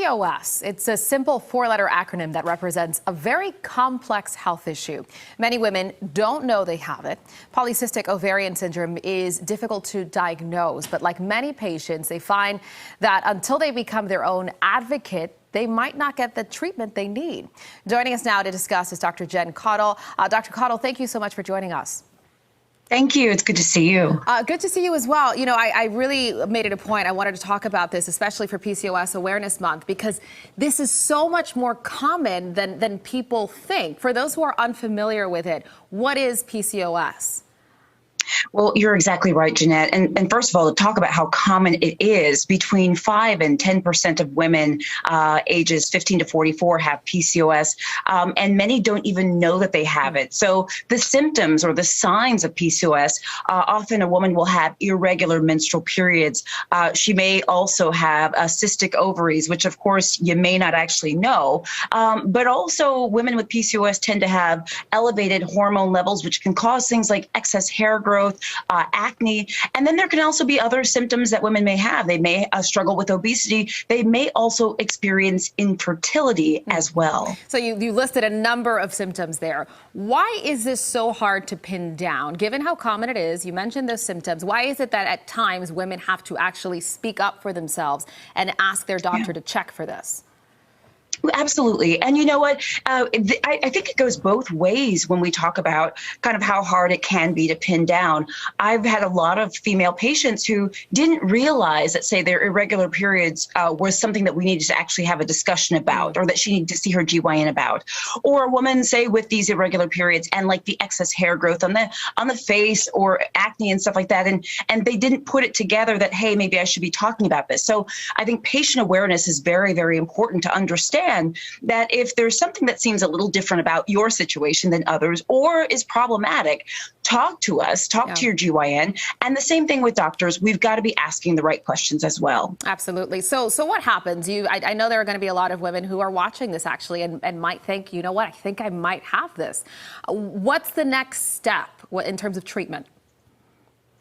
PCOS, it's a simple four-letter acronym that represents a very complex health issue. Many women don't know they have it. Polycystic ovarian syndrome is difficult to diagnose, but like many patients, they find that until they become their own advocate, they might not get the treatment they need. Joining us now to discuss is Dr. Jen Caudle. Dr. Caudle, thank you so much for joining us. Thank you. It's good to see you. Good to see you as well. You know, I really made it a point. I wanted to talk about this, especially for PCOS Awareness Month, because this is so much more common than people think. For those who are unfamiliar with it, what is PCOS? Well, you're exactly right, Jeanette. And first of all, to talk about how common it is, between 5 and 10% of women ages 15 to 44 have PCOS, and many don't even know that they have it. So the symptoms or the signs of PCOS, often a woman will have irregular menstrual periods. She may also have cystic ovaries, which of course you may not actually know. But also women with PCOS tend to have elevated hormone levels, which can cause things like excess hair growth, acne, and then there can also be other symptoms that women may have. They may struggle with obesity. They may also experience infertility as well. So you listed a number of symptoms there. Why is this so hard to pin down? Given how common it is, you mentioned those symptoms. Why is it that at times women have to actually speak up for themselves and ask their doctor to check for this? Absolutely. And you know what? I think it goes both ways when we talk about kind of how hard it can be to pin down. I've had a lot of female patients who didn't realize that, say, their irregular periods was something that we needed to actually have a discussion about, or that she needed to see her GYN about. Or a woman, say, with these irregular periods and like the excess hair growth on the face or acne and stuff like that. And they didn't put it together that, hey, maybe I should be talking about this. So I think patient awareness is very, very important to understand that if there's something that seems a little different about your situation than others or is problematic, talk to us, talk to your GYN. And the same thing with doctors. We've got to be asking the right questions as well. Absolutely. So what happens? I know there are going to be a lot of women who are watching this actually and might think, you know what, I think I might have this. What's the next step in terms of treatment?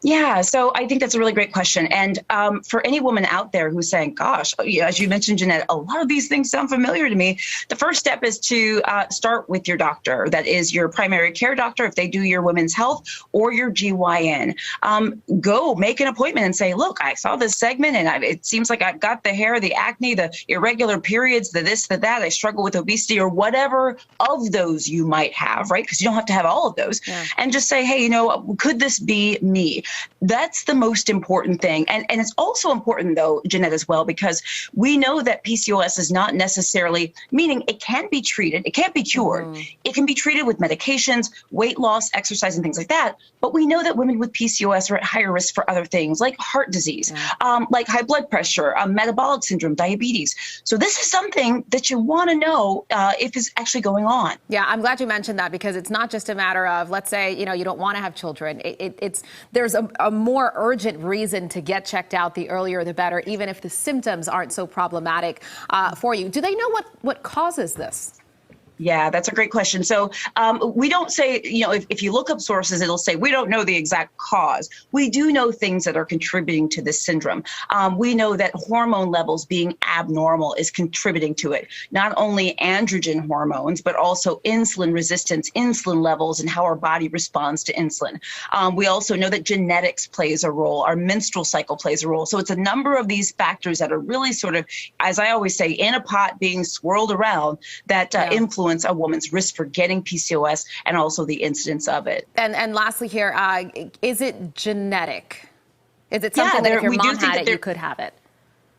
Yeah, so I think that's a really great question. And for any woman out there who's saying, gosh, as you mentioned, Jeanette, a lot of these things sound familiar to me. The first step is to start with your doctor. That is your primary care doctor, if they do your women's health, or your GYN. Go make an appointment and say, look, I saw this segment and it seems like I've got the hair, the acne, the irregular periods, the this, the that. I struggle with obesity, or whatever of those you might have, right? Because you don't have to have all of those. Yeah. And just say, hey, you know, could this be me? That's the most important thing. And it's also important, though, Jeanette, as well, because we know that PCOS is not necessarily, meaning it can be treated, it can't be cured. It can be treated with medications, weight loss, exercise, and things like that. But we know that women with PCOS are at higher risk for other things like heart disease, like high blood pressure, metabolic syndrome, diabetes. So this is something that you want to know if it's actually going on. Yeah, I'm glad you mentioned that, because it's not just a matter of, let's say, you know, you don't want to have children. There's a more urgent reason to get checked out. The earlier the better, even if the symptoms aren't so problematic for you. Do they know what causes this? Yeah, that's a great question. So we don't say, you know, if you look up sources, it'll say we don't know the exact cause. We do know things that are contributing to this syndrome. We know that hormone levels being abnormal is contributing to it. Not only androgen hormones, but also insulin resistance, insulin levels, and how our body responds to insulin. We also know that genetics plays a role. Our menstrual cycle plays a role. So it's a number of these factors that are really sort of, as I always say, in a pot being swirled around that influence a woman's risk for getting PCOS and also the incidence of it. And lastly here, is it genetic? Is it something that if your mom had it, you could have it?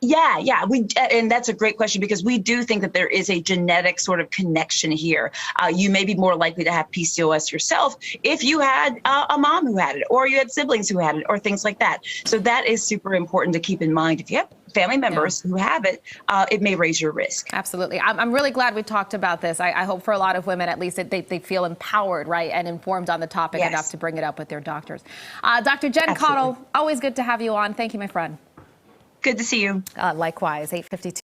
Yeah, and that's a great question, because we do think that there is a genetic sort of connection here. You may be more likely to have PCOS yourself if you had a mom who had it, or you had siblings who had it, or things like that. So that is super important to keep in mind. If you have family members who have it, it may raise your risk. Absolutely. I'm really glad we talked about this. I hope for a lot of women, at least, that they feel empowered, right, and informed on the topic enough to bring it up with their doctors. Dr. Jen Caudle, always good to have you on. Thank you, my friend. Good to see you. Likewise, 8:52.